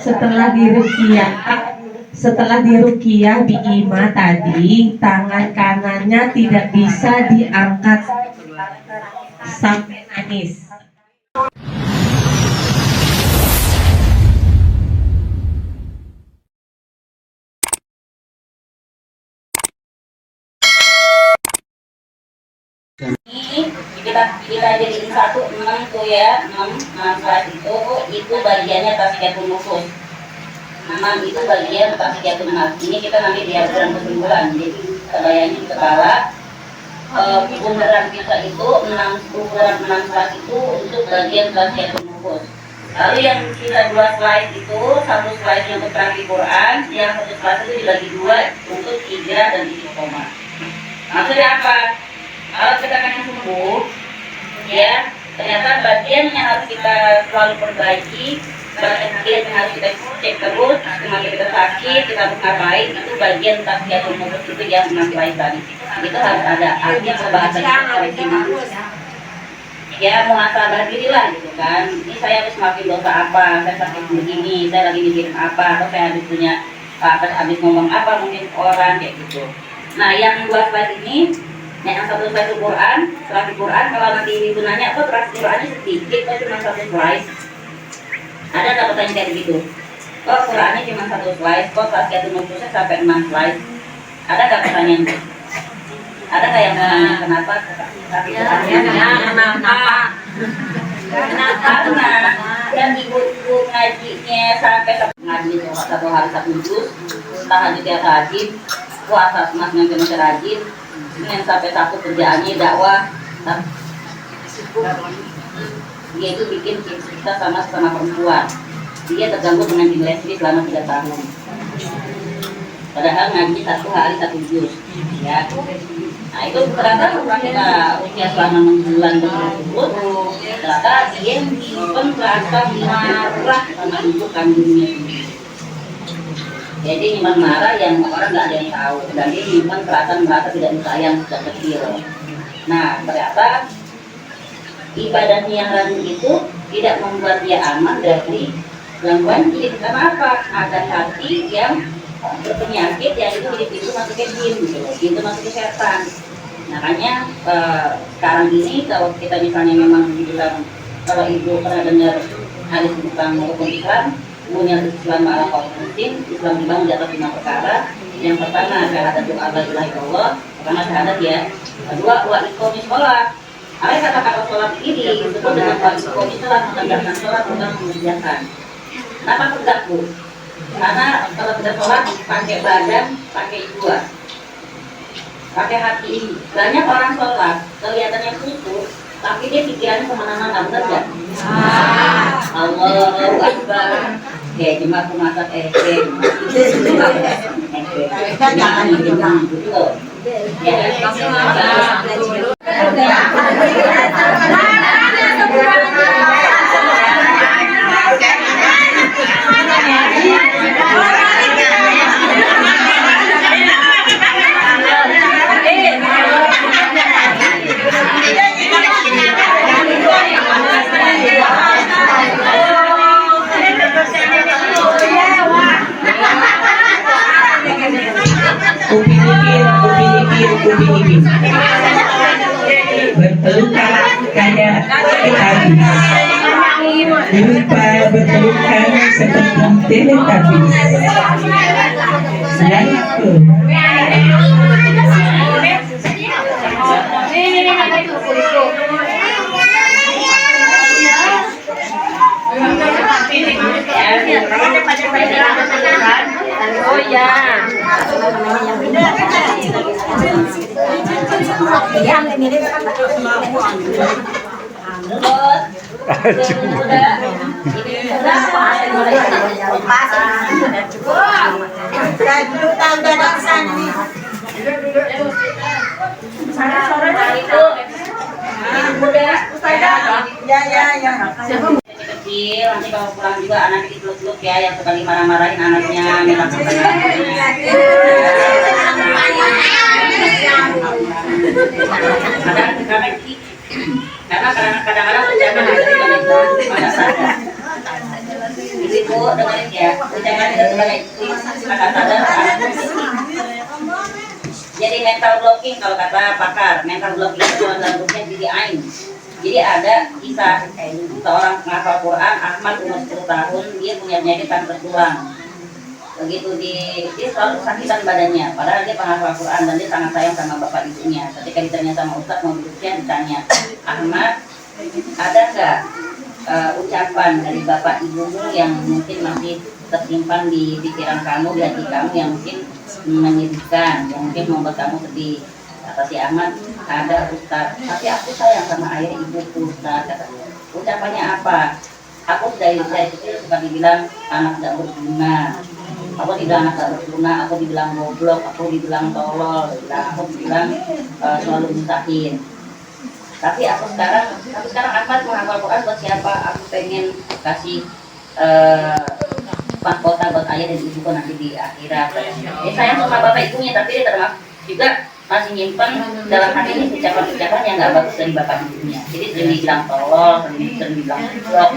setelah diruqyah Bi Ima tadi, tangan kanannya tidak bisa diangkat sampai nangis. Ini kita jadiin satu 6 tuh ya, 6 kelas itu bagiannya tasqiyatul nufus. 6 itu bagian tasqiyatul nafs. Ini kita nanti diajaran kesimpulan. Jadi bayangin di kepala ukuran kita itu 6 kelas itu untuk bagian tasqiyatul nufus. Lalu yang kita 2 slide itu, satu slide yang untuk terangkan Quran, yang satu slide itu dibagi 2 untuk hijrah dan istiqomah. Maksudnya apa? Kalau kita pengen sembuh, ya ternyata bagian yang harus kita selalu perbaiki, bagian yang harus kita cek terus, semakin kita sakit, kita harus ngapain, itu bagian tasqiyatul nufus itu yang menampai tadi. Itu harus ada artinya pembahasannya ya muhasabah diri lah gitu kan. Ini saya habis maafin dosa apa, saya sakit begini, saya lagi mikirin apa, atau saya habis punya habis ngomong apa mungkin orang kayak gitu. Nah yang 2 slide ini, yang satu slide Quran, terakhir Quran, kalau nanti ibu nanya kok terakhir Qurannya sedikit, kok cuma 1 slide? Ada nggak pertanyaan kayak begitu? Kok Qurannya cuma 1 slide, kok tasqiyatul nufusnya sampai 6 slide? Ada nggak pertanyaan? Ada nggak yang menanya kenapa? Karena yang ibu-ibu ngajinya sampai ngaji satu hari 1 juz, tahajud tiap rajin, puasa semasnya masih rajin, yang sampai satu kerjaannya dakwah. Dia itu bikin kita sama perempuan. Dia terganggu dengan jin lesbi selama 3 tahun. Padahal ngaji 1 hari 1 juz. Ya. Nah itu ternyata setelah kita usia selama 6 bulan tersebut, ternyata dia menyimpan rasa marah sama ibu kandungnya. Jadi nyimpan marah yang orang nggak ada yang tahu, dan dia nyimpan perasaan merasa tidak disayang sejak kecil. Nah ternyata ibadahnya yang rajin itu tidak membuat dia aman dari gangguan jin. Karena apa? Ada hati yang berpenyakit yang itu jadi pintu masuk ke jin, pintu masuk ke setan. Makanya sekarang ini kalau kita misalnya memang dibilang, kalau ibu pernah dengar hadis tentang rukun Islam, punya Islam ala qaumin, Islam dibangun di atas 5 perkara. Yang pertama syahadatu alla ilaha illallah, pertama syahadat ya. Kedua wa iqamis shalah. Apa kata-kata sholat ini disebut dengan wa iqamis shalah, menegakkan sholat bukan mengerjakan. Kenapa tegak bu? Karena kalau kita sholat pakai badan, pakai jiwa, pakai hati ini. Banyak orang sholat kelihatannya khusyuk, tapi dia pikirannya kemana-mana, benar nggak? Allahu Akbar. Cuma aku masak Upin-ipin berpelukan kayak Teletubbies, lupa berpelukan seperti Teletubbies. Oh ya. Kecil, nanti kalau pulang juga anaknya dipeluk-peluk ya, yang suka dimarah-marahin anaknya, memang karena kadang-kadang terjadi pada sadar. ibu dengerin ya, ucapan kita sebagai istri akan sadar anak memiliki. Jadi mental blocking kalau kata pakar, mental blocking itu dalam bentuknya jadi ain. Jadi ada kisah seorang penghafal Quran, Ahmad umur 10 tahun, dia punya penyakit kanker tulang. Begitu dia selalu kesakitan badannya, padahal dia penghafal Quran dan dia sangat sayang sama bapak ibunya. Ketika ditanya sama Ustadz mau duduknya, ditanya, Ahmad, ada nggak ucapan dari bapak ibumu yang mungkin masih tersimpan di pikiran kamu, di hati kamu yang mungkin menyedihkan, yang mungkin membuat kamu sedih? Kata si Ahmad, ada Ustaz, tapi aku sayang sama ayah ibuku Ustaz. Katanya, ucapannya apa? Aku dari kecil suka dibilang anak tidak berguna. Aku dibilang anak tidak berguna, aku dibilang goblok, aku dibilang tolol, aku dibilang selalu nyusahin. Tapi sekarang Ahmad menghafal Quran buat siapa? Aku pengen kasih mahkota buat ayah dan ibuku nanti di akhirat. Dia sayang sama bapak ibunya, tapi dia termasuk juga masih nyimpen dalam hati ini ucapan-ucapan yang nggak bagus dari bapak ibunya. Jadi sering dibilang tolol, sering dibilang goblok,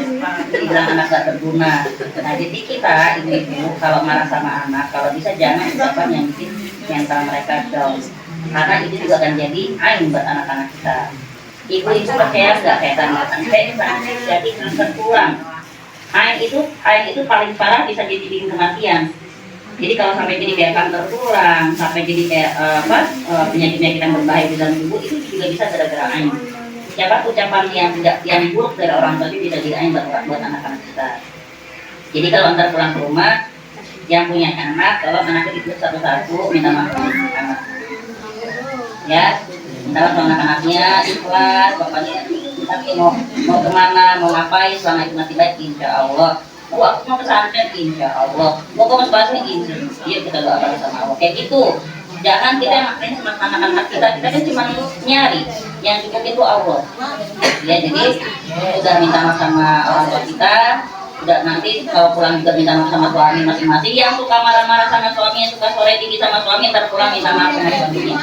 dibilang anak gak berguna. Nah, jadi kita ibu-ibu kalau marah sama anak, kalau bisa jangan ucapan yang bikin mental mereka down. Karena itu juga akan jadi ain buat anak-anak kita. Ibu itu percaya nggak kayak tadi sampai jadi kanker tulang. Ain itu paling parah bisa jadi bikin kematian. Jadi kalau sampai jadi kayak kanker tulang, sampai jadi kayak penyakit-penyakit yang berbahaya di dalam tubuh, itu juga bisa gara-gara ain. Siapa ucapan yang buruk dari orang tua itu tidak diain buat anak-anak kita. Jadi kalau antar pulang ke rumah, yang punya anak, kalau anaknya dipeluk satu-satu, minta maaf sama anak. Ya, minta maaf sama anak-anaknya, ikhlas, bapaknya tapi mau kemana, mau ngapain, selama itu masih baik, insya Allah. Aku mau pesantren, insya Allah. Mau ke masjid, insya Allah. Iya, kita doakan sama Allah. Kayak gitu. Jangan kita yang maksain sama anak-anak kita kan cuma nyari. Yang cukup itu Allah. Ya, jadi udah minta maaf sama orang tua kita. Udah nanti kalau pulang juga minta maaf sama suami masing-masing. Yang suka marah-marah sama suami, yang suka sore tinggi sama suami, ntar pulang minta maaf sama suaminya.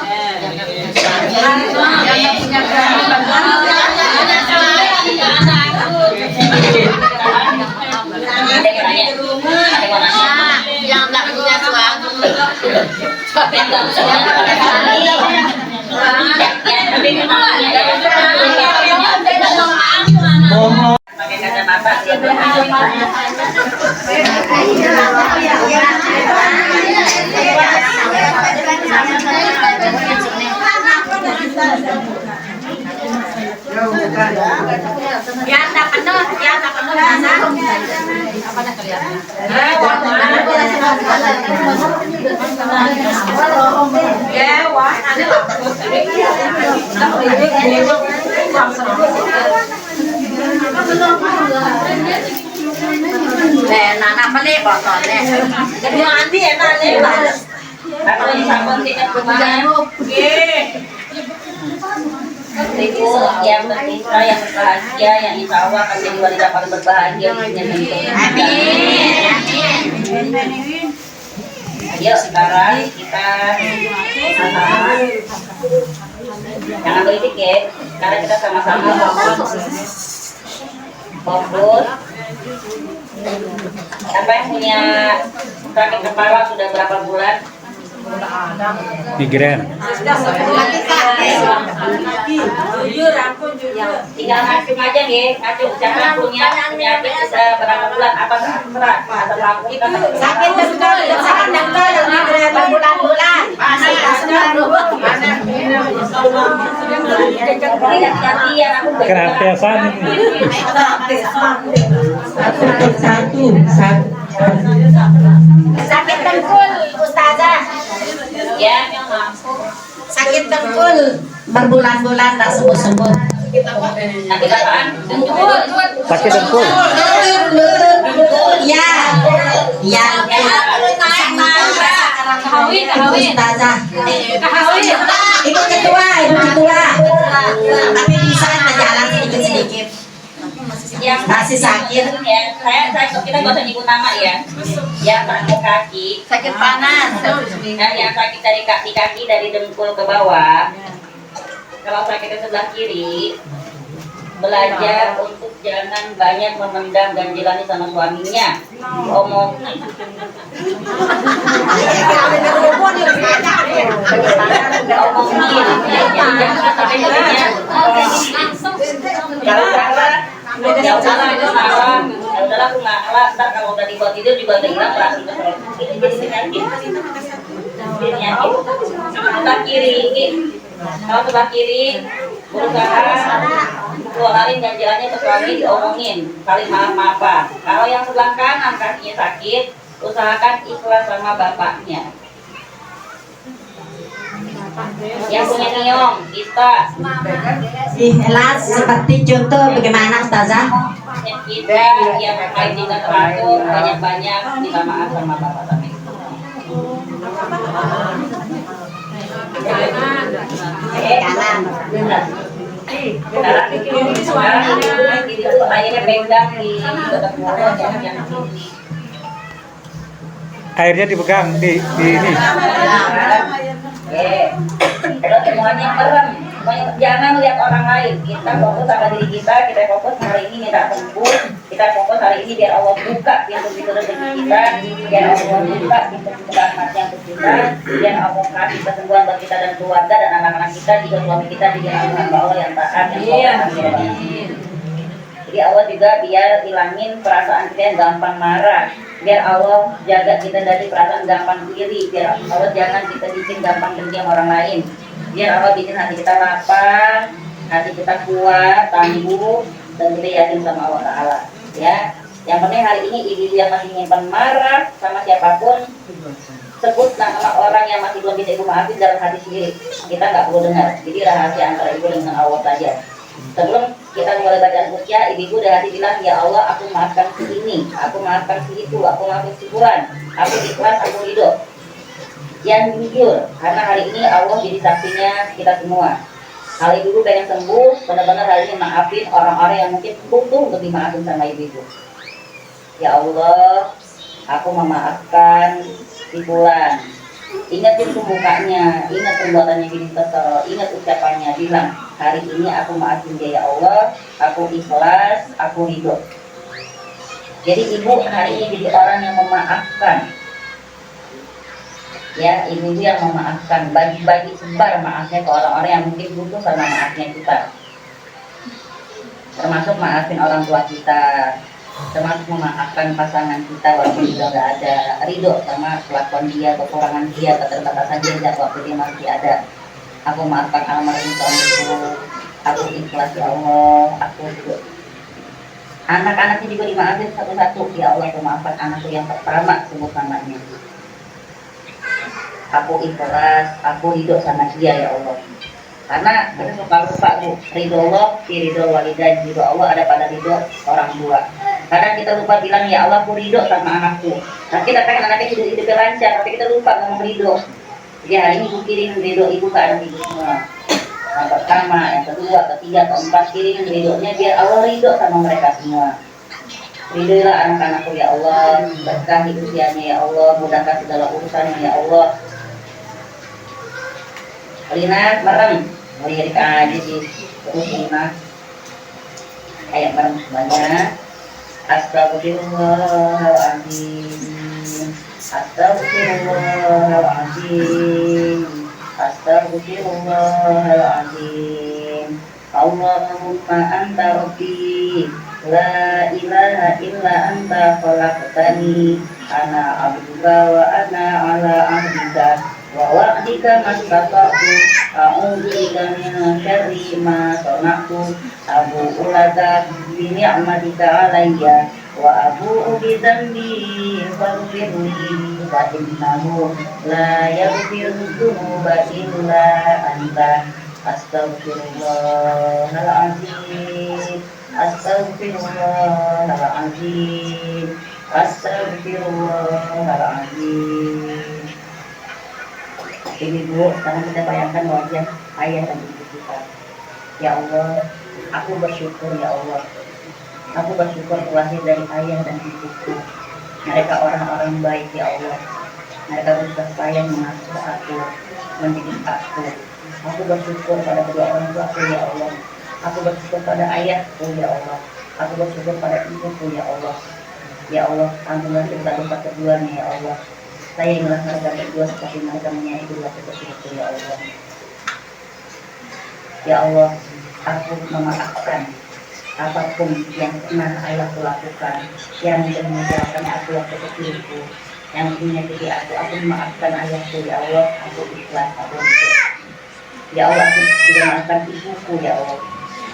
Yang tak punya suami. Mohon Pakai kacamata. Ya tak penuh sana. Apa dah kelihatan? Ya, wah, ada Nana apa nih botolnya? Jadi nanti enak nih, Atau di sabun tiket rumahan. Ibu yang berpisah, yang berbahagia, yang insya Allah akan jadi wanita paling berbahagia di dunia ini. Amin. Ayo sekarang kita jangan berisik ya. Sekarang kita sama-sama fokus. Siapa yang punya sakit kepala sudah berapa bulan? Migrain. Tinggal ngacung aja nih, ngacung. Siapa punya penyakit sudah berapa bulan? Apa terserah? Atau laku sakit dengkul berbulan-bulan. Kerampesan. satu. Sakit dengkul, Ustazah. Ya, Sakit dengkul berbulan-bulan tak sembuh-sembuh. sakit apaan? Sakit dengkul. Ya, ya. Ustazah. Ibu ketua. Tapi bisa jalan sedikit-sedikit. Yang Masih sakit. ya, kita gak usah nyebut nama ya. Yang sakit kaki, Sakit panas. yang sakit dari kaki dari dengkul ke bawah. Kalau sakitnya sebelah kiri, belajar untuk jangan banyak memendam ganjilannya sama suaminya. Omongin. Omongin. Jangan sampai jadinya. Ya udahlah itu salah. Ya udahlah aku ngalah. Ntar kalau udah dibuat tidur juga udah hilang perasaan itu. Ini jadi penyakit. Penyakit. Sebelah kiri. Kalau sebelah kiri berusaha keluarin ganjilannya ke suami, diomongin saling maaf-maafan. Kalau yang sebelah kanan kakinya sakit, usahakan ikhlas sama bapaknya. Yang punya niong, kita Ikhlas seperti contoh bagaimana Ustazah? kita yang terkait dengan teratur banyak-banyak minta maaf sama bapak sama ibu. Kanan. Sekarang itu airnya pegang di dekat mulut yang sini. Airnya dipegang di ini. Terus semuanya merem. Jangan lihat orang lain. Kita fokus sama diri kita. Kita fokus hari ini minta sembuh. Kita fokus hari ini biar Allah buka pintu-pintu rezeki kita. Biar Allah buka pintu-pintu rahmatnya untuk kita. Biar Allah kasih kesembuhan buat kita dan keluarga dan anak-anak kita. Juga suami kita juga hamba Allah yang taat. Jadi Allah juga biar hilangin perasaan kita yang gampang marah. Biar Allah jaga kita dari perasaan gampang iri. Biar Allah jangan kita bikin gampang dendam orang lain. Biar Allah bikin hati kita lapang, hati kita kuat, tangguh, dan kita yakin sama Allah Ta'ala. Ya, yang penting hari ini ibu yang masih nyimpan marah sama siapapun, sebut nama orang yang masih belum bisa ibu maafin dalam hati sendiri. Kita nggak perlu dengar. Jadi rahasia antara ibu dengan Allah saja. Sebelum kita mulai bacaan ruqyah, ibu udah hati bilang, ya Allah, aku maafkan si ini, aku maafkan si itu, aku maafkan si Fulan, aku ikhlas, aku ridho. Yang jujur, karena hari ini Allah jadi saksinya kita semua. Kali dulu pengen sembuh, benar-benar hari ini maafin orang-orang yang mungkin butuh untuk dimaafin sama ibu. Ya Allah, aku memaafkan si Fulan. Ingatin tuh mukanya, ingat perbuatannya gini kesel, ingat ucapannya, bilang hari ini aku maafin dia ya Allah, aku ikhlas, aku ridho. Jadi ibu hari ini jadi orang yang memaafkan. Ya, ibu yang memaafkan, bagi-bagi sebar maafnya ke orang-orang yang mungkin butuh sama maafnya kita. Termasuk maafin orang tua kita, termasuk memaafkan pasangan kita walaupun sudah nggak ada, ridho sama kelakuan dia, kekurangan dia, keterbatasan dia waktu dia masih ada. Aku maafkan almarhum suamiku, aku ikhlas ya Allah, aku ridho. Anak-anaknya juga dimaafin satu-satu. Ya Allah, aku maafkan anakku yang pertama, sebut namanya. Aku ikhlas, aku ridho sama dia ya Allah. Karena kita suka lupa bu, ridho Allah, ridho walidain, ridho Allah ada pada ridho orang tua. Kadang kita lupa bilang ya Allah, aku ridho sama anakku. Nah kita pengen anaknya hidupnya lancar, tapi kita lupa ngomong ridho. Jadi hari ini ibu kirim ridho ibu ke anak ibu semua. Yang pertama, yang kedua, ketiga, keempat, kirim ridhonya biar Allah ridho sama mereka semua. Ridhoilah anak-anakku ya Allah, berkahi usianya ya Allah, mudahkan segala urusannya ya Allah. Lina merem, melirik aja sih, terus Lina kayak merem semuanya. Astagfirullahaladzim, astagfirullahaladzim, astagfirullahaladzim. Allahumma anta rabbi, la ilaha illa anta khalaqtani, ana abduka wa ana ala ahdika wa wa'dika mastata'tu, a'udzubika min syarri ma sana'tu, abu'u laka bi ni'matika alayya wa abu'u bi dhanbi faghfirli fa innahu la yaghfiru dzunuba illa anta. Astagfirullahaladzim, astagfirullahaladzim, astagfirullahaladzim. Ini bu, sekarang kita bayangkan wajah ayah dan ibu kita. Ya Allah, aku bersyukur ya Allah. Aku bersyukur lahir dari ayah dan ibuku. Mereka orang-orang baik ya Allah. Mereka berusaha sayang mengasuh aku, mendidik aku. Aku bersyukur pada kedua orang tuaku ya Allah. Aku bersyukur pada ayahku ya Allah. Aku bersyukur pada ibuku ya Allah. Ya Allah, ampunilah dosa-dosa keduanya ya Allah. Sayangilah mereka berdua seperti mereka menyayangi dua seperti ya Allah. Ya Allah, aku memaafkan apapun yang pernah ayahku lakukan, yang meninggalkan aku waktu kecilku, yang menyakiti aku memaafkan ayahku ya Allah, aku ikhlas, aku ikhlas. Ya Allah, aku juga maafkan ibuku ya Allah.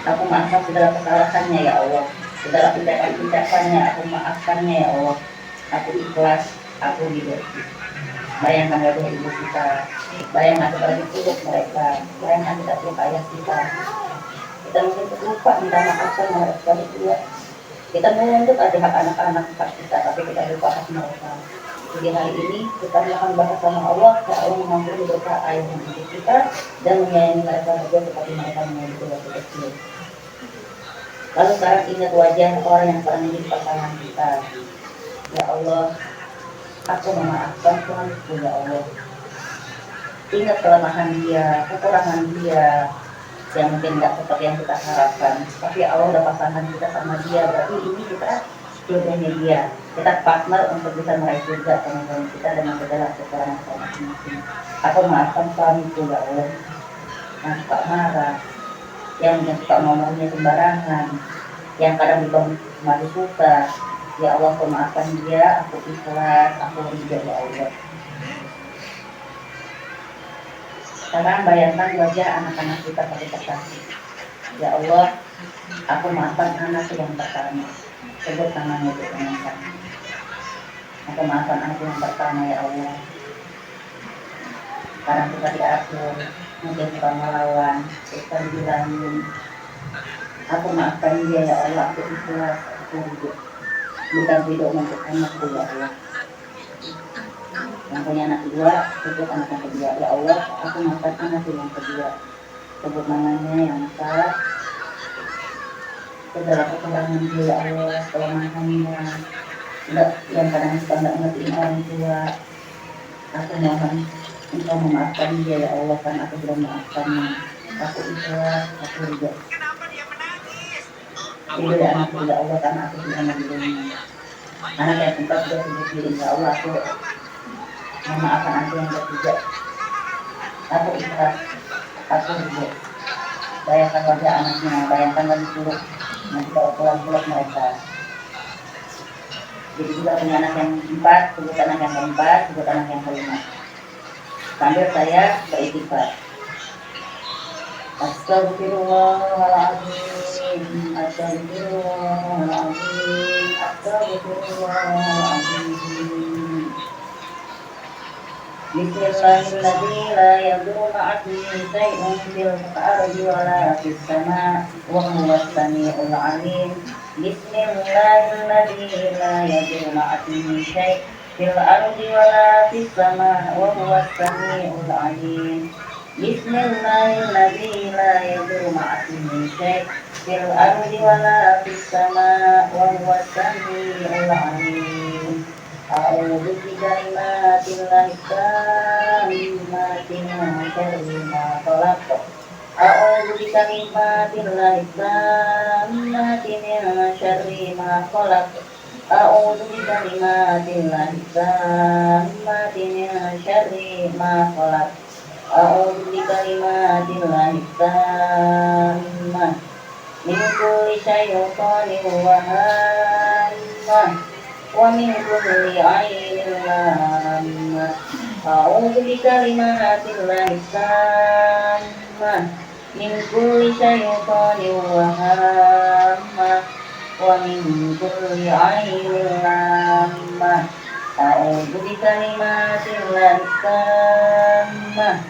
Aku maafkan segala kesalahannya ya Allah, segala tindakan-tindakannya aku maafkannya ya Allah. Aku ikhlas, aku hidup. Bayangkan wajah ibu kita, bayangkan kita lagi peluk mereka, bayangkan kita peluk ayah kita. Kita mungkin lupa minta maaf sama mereka berdua. Kita menuntut ada hak anak-anak hak kita, tapi kita lupa hak mereka. Jadi hari ini kita akan bahas sama Allah, ya Allah mengampuni dosa ayah dan ibu kita dan menyayangi mereka berdua seperti mereka menyayangi waktu kecil. Lalu sekarang ingat wajah orang yang pernah menjadi pasangan kita. Ya Allah, aku memaafkan suamiku ya Allah. Ingat kelemahan dia, kekurangan dia, yang mungkin tidak seperti yang kita harapkan. Tapi Allah udah pasangan kita sama dia, berarti ini kita jodohnya dia. Kita partner untuk bisa meraih surga teman-teman kita dengan segala kekurangan kita masing-masing. Aku maafkan suamiku ya Allah, yang suka marah, yang suka ngomongnya sembarangan, yang kadang juga madu suka. Ya Allah, aku maafkan dia, aku ikhlas, aku ridho ya Allah. Sekarang bayangkan wajah anak-anak kita pada kekasih. Ya Allah, aku maafkan anak yang pertama. Sebut namanya itu teman-teman. Aku maafkan anak yang pertama ya Allah. Karena kita diatur, mungkin suka melawan, kita dibilangin. Aku maafkan dia ya Allah, aku ikhlas, aku ridho. Bukan ridho untuk anakku ya Allah. Yang punya anak kedua, sebut anak yang kedua. Ya Allah, aku maafkan anak yang kedua. Sebut namanya yang besar. Segala kekurangan dia ya Allah, kelemahannya. Yang kadang suka nggak ngertiin orang tua. Aku mohon Engkau memaafkan dia ya Allah, kan aku sudah memaafkannya. Aku ikhlas, aku ridho. Ridho ya anakku ya Allah, karena aku sudah meridhoinya. Anak yang keempat sudah sebut diri ya Allah, aku memaafkan anak yang ketiga. Aku ikhlas, aku ridho. Bayangkan wajah anaknya, bayangkan lagi peluk, nanti kalau pulang-pulang mereka. Jadi juga punya anak yang keempat, sebut anak yang keempat, sebut anak yang kelima. Sambil saya beristighfar. Astagfirullahaladzim, astagfirullahaladzim, astagfirullahaladzim. Bismillahirrahmanirrahim. La yadurru ma'asmihi syai'un fil ardi wa la fis sama' wa huwas sami'ul 'alim. Bismillahirrahmanirrahim. La yadurru ma'asmihi syai'un fil ardi wa la fis sama' wa huwas sami'ul 'alim. Bismillahirrahmanirrahim. La yadurru ma'asmihi syai'un fil ardi wa la fis sama' wa huwas sami'ul 'alim. A'udzu bikalimatillahi tammati min syarri ma khalaq. A'udzu bikalimatillahi tammati min syarri ma khalaq. A'udzu bikalimatillahi tammati min syarri ma khalaq. A'udzu bikalimatillahi tammati min kulli syai'anin wa hammah. Wa min kulli 'ainin lamah. A'udzu bikalimatillahi tammah min kulli syai'anin wa hammah. Wa min kulli 'ainin lamah. A'udzu bikalimatillahi tammah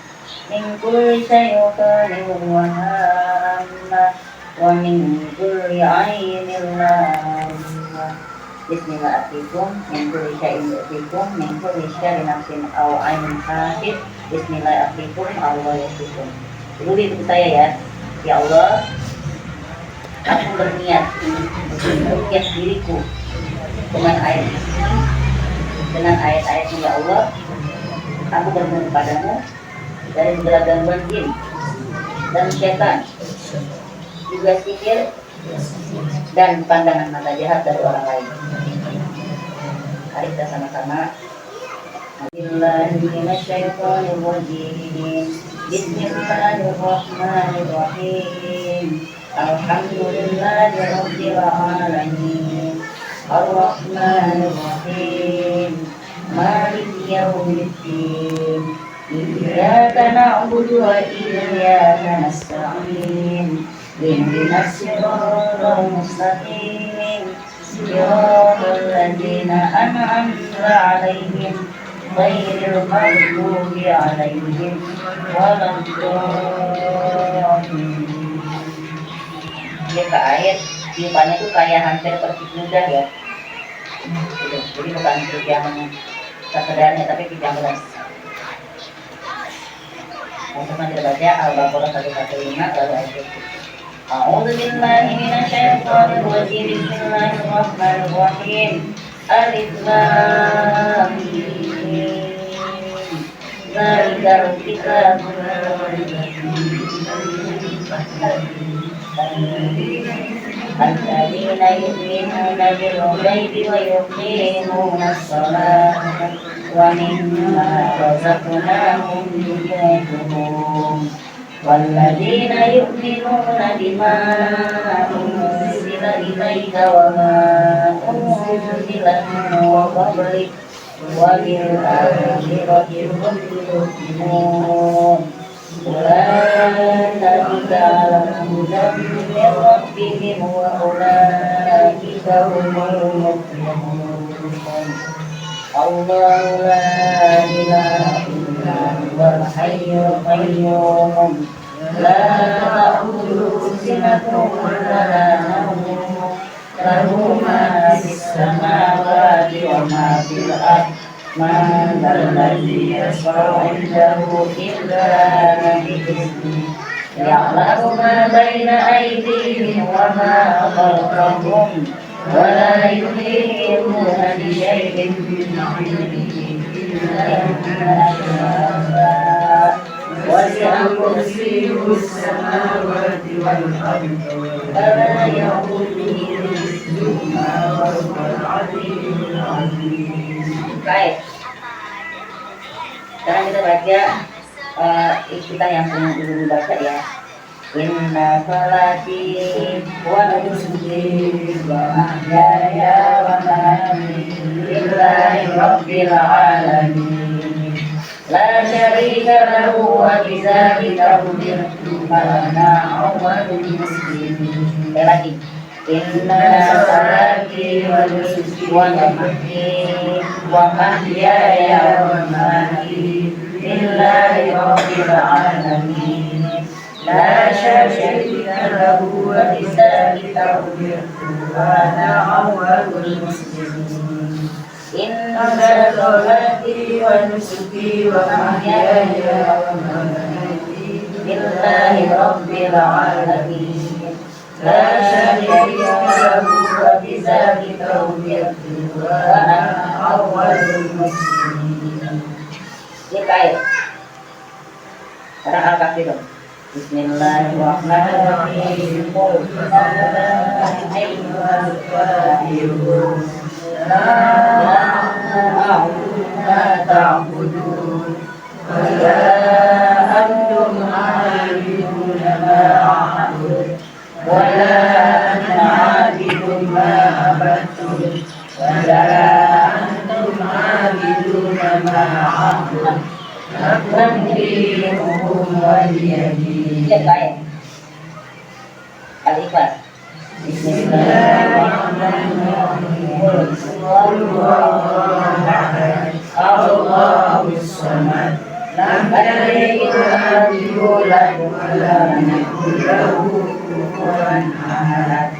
min kulli syai'anin wa hammah. Wa min kulli 'ainin lamah. Bismillahirrahmanirrahim. Min kulli syai'in yu'tikum min kulli syarrin nafsin aw 'ainin hasid. Bismillahirrahmanirrahim. Allah yasikum. Dulu itu saya ya. Ya Allah, aku berniat menghias diriku dengan ayat ini, dengan ayat-ayatmu ya Allah. Aku bermohon padamu dari segala gangguan jin dan syaitan, juga sihir dan pandangan mata jahat dari orang lain. Mari kita sama-sama. Bismillahirrahmanirrahim. Alhamdulillahirabbil alamin. Arrahmanirrahim. Maliki yaumiddin. Iyyaka na'budu wa iyyaka nasta'in. Ihdinas siratal mustaqim. Siratal ladzina an'amta 'alaihim ghairil maghdubi 'alaihim waladdallin. Dia ke ayat, tiupannya tuh kayak hampir pergi mudah ya. Jadi bukan yang sekedarnya tapi yang beras. Untuk baca Al-Baqarah 115 lalu ayat. A'udzu billahi minasyaitonir rajim. Bismillahirrahmanirrahim. Alif Lam Mim. Zalikal kitabul la raiba fihi. Alladzina yu'minuna bil ghaibi wa yuqimuna as-salata wa mimma razaqnahum yunfiqun. Walladzina yu'minuna bima unzila ilaika wa ma unzila min qablik wa bil akhirati hum yuqinun. Ulaika ala hudan min rabbihim wa ulaika humul muflihun. Allahu la ilaha illa huwal hayyul qayyum. La ta'khudhuhu sinatun wa la nawm. Lahu ma fis samawati wa ma fil ardh. Man dzalladzi yashfa'u 'indahu illa bi'iznihi. Ya'lamu ma baina aydihim wa ma khalfahum. ولا يحيطون بشيء من علمه إلا بما شاء وسع كرسيه السماوات والأرض ولا يؤوده حفظهما وهو العلي العظيم. Baik. Sekarang kita baca kita yang dulu baca ya. Inna salati wa nusuki wa mahyaya wa mamati lillahi rabbil alamin. La syarika lahu wa bidzalika umirtu wa ana awwalul muslimin. Lagi. Inna salati wa nusuki wa mahyaya wa mamati lillahi rabbil alamin. La syarika lahu wa bidzalika umirtu wa ana awwalul muslimin. Inna salati wa nusuki wa mahyaya wa mamati lillahi rabbil alamin. La syarika lahu wa bidzalika umirtu wa ana awwalul muslimin. Ayat. Sekarang Al-Kafirun. Bismillahirrahmanirrahim. Qul ayyuhal kafirun la a'budu ma ta'budun wa la antum 'abiduna ma a'budu wa la ana 'abidun ma abadtum wa la antum 'abiduna ma a'budu. Lakum dinukum waliyadin. Al-Ikhlas. Bismillahirrahmanirrahim. Qul huwallahu ahad. Allahus samad. Lam yalid wa lam yulad wa lam yakul lahu kufuwan ahad.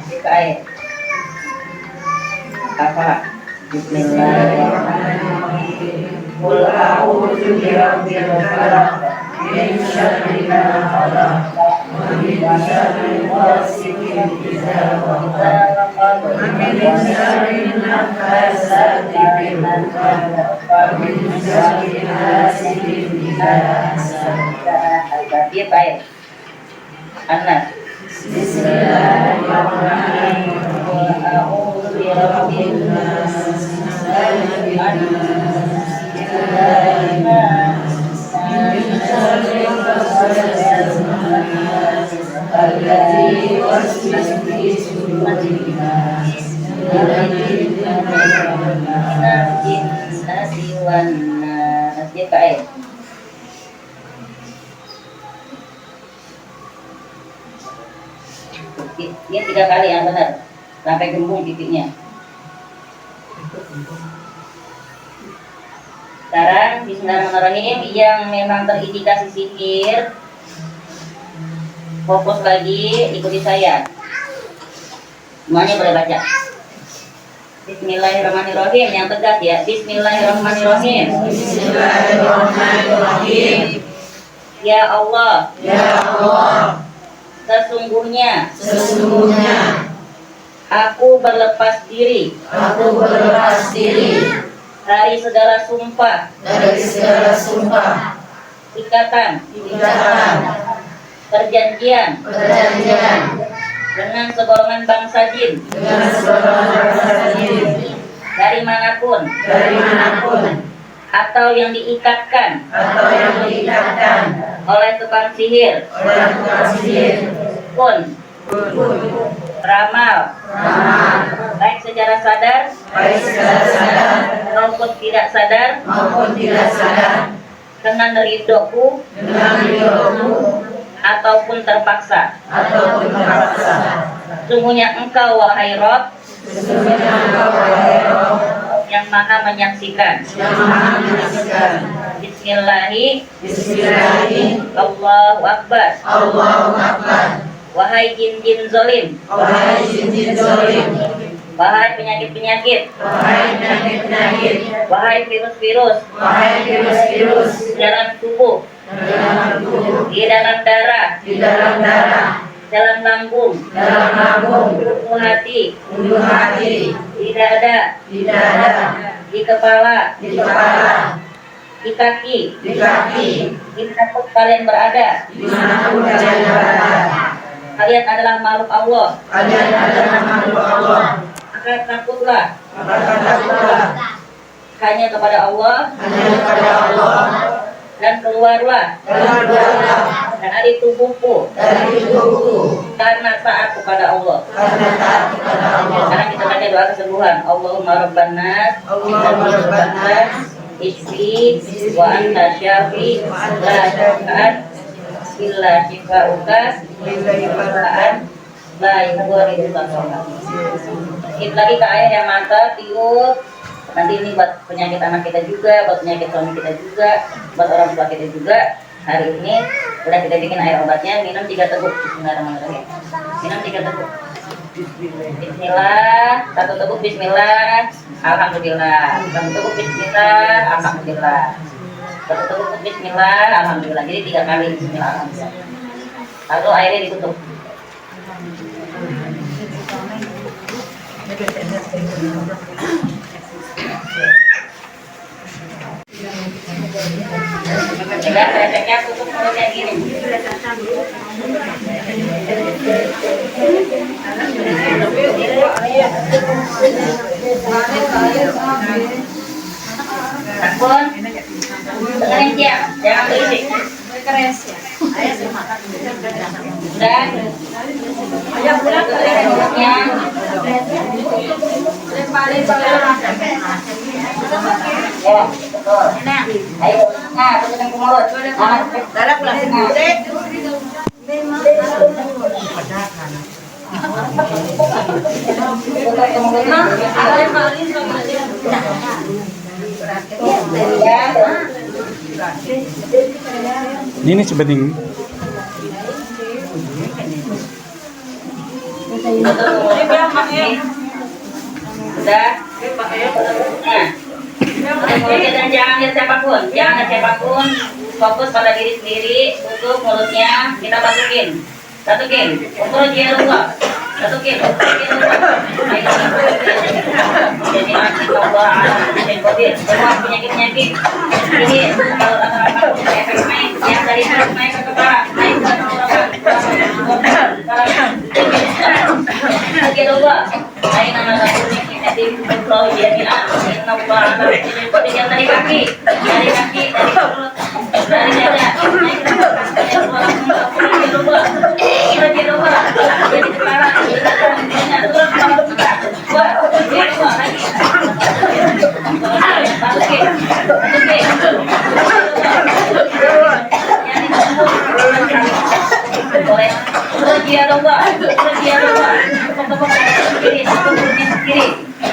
Apa? Bismillahirrahmanirrahim. Qul a'udzu birabbil falaq min syarri ma khalaq wa min syarri ghasiqin idza waqab wa min syarri naffasati fil 'uqad wa min syarri hasidin idza hasad. Al-Baqarah ayat. An-Nas. A'udzu birabbin nas, malikin nas, min syarri waswasil alladzi yuwaswisu fi sudurin nas, minal jinnati wan nas. Dia kae. Dia 3 kali yang benar sampai gembung titiknya. Sekarang bismillahirrahmanirrahim yang memang terindikasi sihir, fokus lagi, ikuti saya. Semuanya boleh baca. Bismillahirrahmanirrahim, yang tegas ya. Bismillahirrahmanirrahim. Bismillahirrahmanirrahim. Ya Allah, Ya Allah, sesungguhnya sesungguhnya aku berlepas diri aku berlepas diri dari segala sumpah, dari segala sumpah, ikatan, ikatan, perjanjian perjanjian dengan segolongan bangsa jin dengan segala jin dari manapun dari manapun atau yang diikatkan atau yang diikatkan oleh tukang sihir, oleh tukang sihir pun ramal, baik secara sadar baik secara sadar maupun tidak sadar, maupun tidak sadar, dengan ridhoku dengan ridhomu ataupun terpaksa. ataupun terpaksa. Sungguhnya engkau wahai Rob Sesungguhnya Engkau wahai Rob yang maha menyaksikan. yang maha menyaksikan. Bismillahi, Bismillahi, Allahu Akbar. Allahu Akbar. Wahai jin-jin zolim, Wahai jin-jin zalim, wahai penyakit-penyakit, wahai penyakit-penyakit, wahai virus-virus wahai virus-virus di dalam tubuh, dalam tubuh, di dalam darah, di dalam darah, dalam lambung, dalam lambung, ulu hati, ulu hati, di dada, di dada, di kepala, di kepala, di kaki, di kaki, dimanapun kalian berada. dimanapun kalian berada. Kalian adalah makhluk Allah, Kalian adalah makhluk Allah. maka takutlah Maka takutlah hanya kepada Allah hanya kepada Allah dan keluarlah dan keluarlah dari tubuhku dari tubuhku karena taat kepada Allah. karena taat kepada Allah. Sekarang kita baca doa kesembuhan. Allahumma rabban nas, Allahumma rabban nas, isfi wa anta syafi la syafa'at illa syifa'uka syifa'an la yughadiru saqama. Sedikit lagi ke air yang mantap, tiup. Nanti ini buat penyakit anak kita juga, buat penyakit suami kita juga, buat orang tua kita juga. Hari ini udah kita bikin air obatnya, minum 3 teguk. Bismillahirrahmanirrahim. Minum 3 teguk. Bismillah, 1 teguk bismillah, alhamdulillah. 1 teguk bismillah, alhamdulillah. 1 teguk bismillah, alhamdulillah. Jadi 3 kali bismillah, alhamdulillah. Lalu airnya ditutup. Coba resepnya tutup mulutnya gini. Takun, dengerin dia, jangan berisik. Dan mulutnya. Ya, betul. Ayo, nah, tutup ke mulut. Darah pulang. Ini sebening Udah. Nah, dan jangan lihat siapapun, jangan lihat siapapun. Fokus pada diri sendiri. Tutup mulutnya, kita masukin. Masukin. Ukur dia lupa. Masukin. Jadi Allah semua penyakit-penyakit ini kalau rata-rata efek naik yang dari naik ke kepala, naik ke tenggorokan, dua. Ayo nama kuning kita di pulau jami'an. Inna Allah ala kulli syai'in dari kaki, dari perut, dari dada. Naik ke bawah. Kita di luar. Jadi kepala kita turun ke bawah. Dua, lagi. Boleh. Dia dua. Kiri.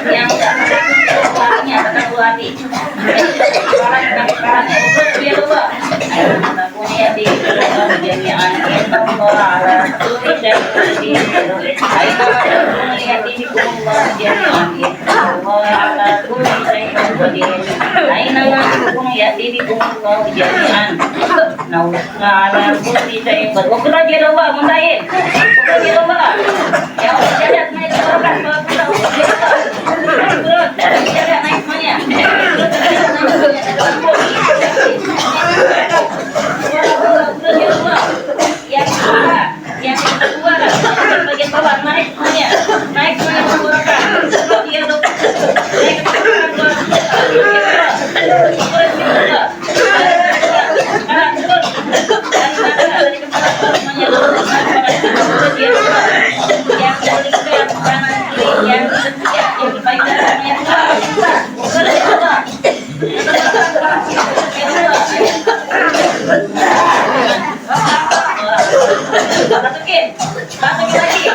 Yang kepalanya tekan dua hati. Kepalanya. Dia dua. Punya di jami'an ala kulli syai'in yang kedua bagian bawah naik semuanya tenggorokan dia naik ke Masukin lagi.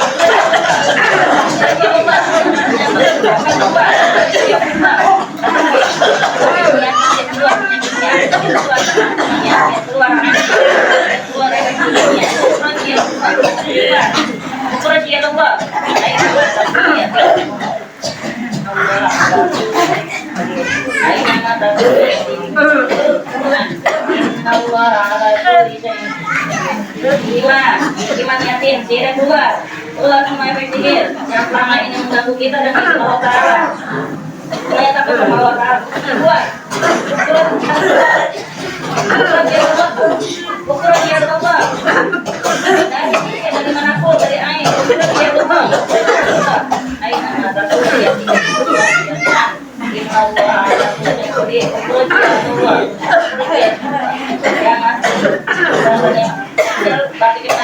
Iman yatim, tidak keluar semua efek sihir yang selama ini mengganggu kita dengan Allah Ta'ala. Saya takut sama Allah Ta'ala. Keluar dia berubah. Dari manapun, dari air, dia berubah. Air nama takut ya. Inna Allah ala kulli syai'in qadir. Jangan tapi kita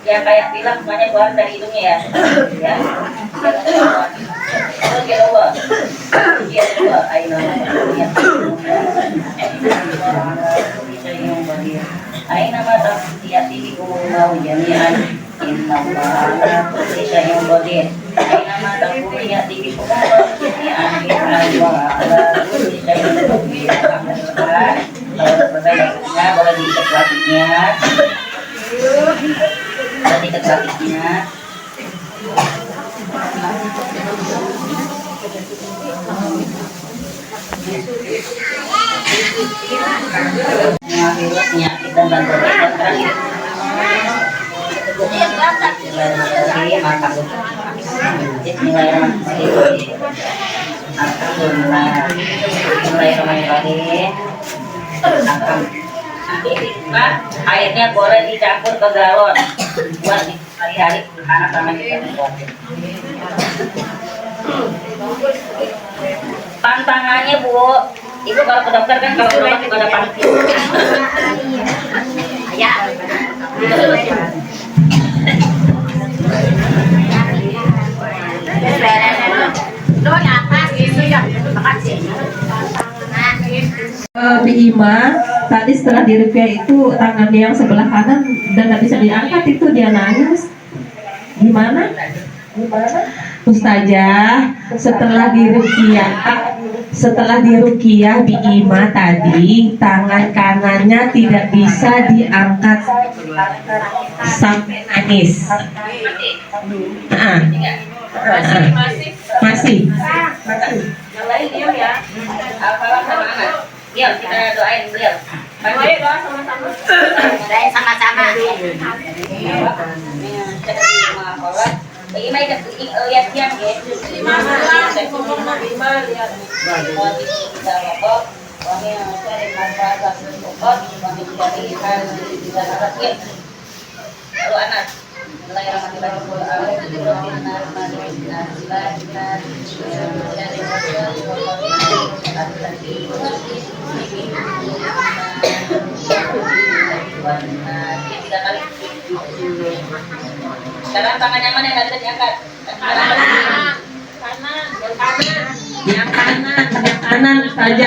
yang kayak bilang semuanya keluar dari hidungnya ya. Aina mata tiati kumau jami'an inna Allah kulli syai'in qadir. Aina mata tiati kumau jami'an inna Allah kulli syai'in qadir. Kalau selesai lagunya boleh diikat lagunya. Boleh diikat lagunya. Penyakit dan bantuan yang terakhir. Airnya boleh dicampur ke galon buat hari-hari anak sama kita. Pantangannya Bu, Ibu kalau ke dokter kan kalau berobat juga ada panti. Ya. Lo nyapa gitu ya, makasih. Nah, Bima tadi setelah dirukyah itu tangannya yang sebelah kanan dan nggak bisa diangkat, itu dia nangis. Gimana? Ustazah, setelah dirukyah Bima tadi tangan kanannya tidak bisa diangkat sampai nangis. Masih. Yang lain diam ya. Al-Falaq sama Anas. Diam, kita doain beliau. Doain doa sama-sama. Doain sama-sama. Bagaimana kita lihat diam ya? Lalu Anas. Sekarang tangan yang mana yang harus diangkat? Yang kanan saja.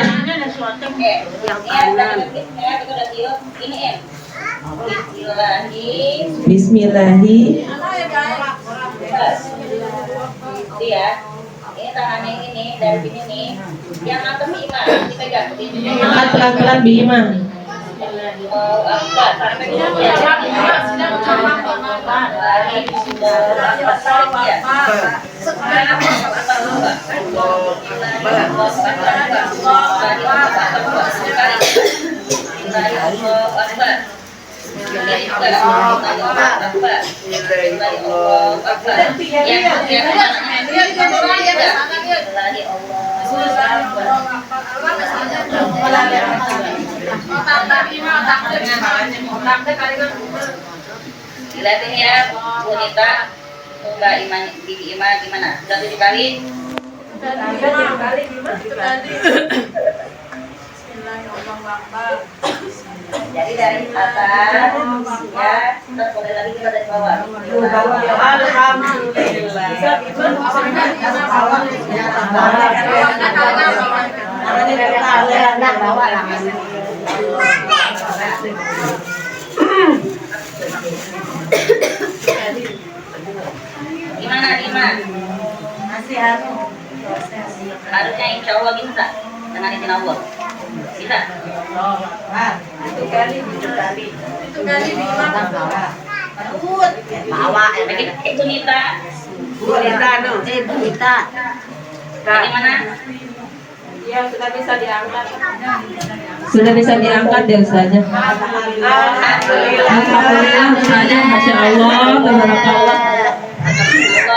Oke, yang kanan kita udah tiup. Ini em. Bismillahi. Itu ya. Ini tangannya ini dari sini nih. Yang atas Bima dipegang. Angkat pelan-pelan Bima. Dilihatin ya, Bu Nita, Mbak Iman, Bibi Iman gimana? Sudah 7 kali? Jadi dari atas, ya, terus boleh lagi kita dari bawah. Gimana, Diman? Harusnya insya Allah bisa dengan izin Allah. Bisa? Itu kali bawa itu Nita. Nita. Bagaimana? Ya, sudah bisa diangkat. Sudah bisa diangkat ya Ustazah. Alhamdulillah Ustazah, Masya Allah, tabarakallah.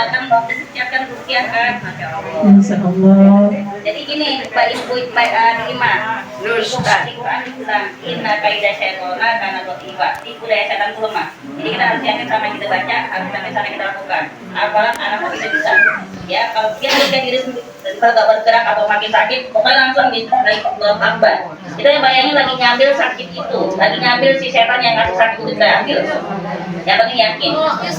Kan siapkan rupiah kan? Masya Allah. Masya Allah. Jadi gini, Pak Ibu, Pak Ima, Al-Quran dibilang inna kaidah syaitona karena dotiwa, tipu daya setan itu lemah. Jadi kita harus yakin sama yang kita baca, harus yakin sama yang kita lakukan. Apalan anak kita bisa. Ya, kalau dia menjaga diri sendiri, gak bergerak atau makin sakit, pokoknya langsung baik Allahu Akbar. Kita bayangin lagi nyambil sakit itu, lagi nyambil si setan yang ngasih sakit itu kita ambil. Yang penting yakin. Ya,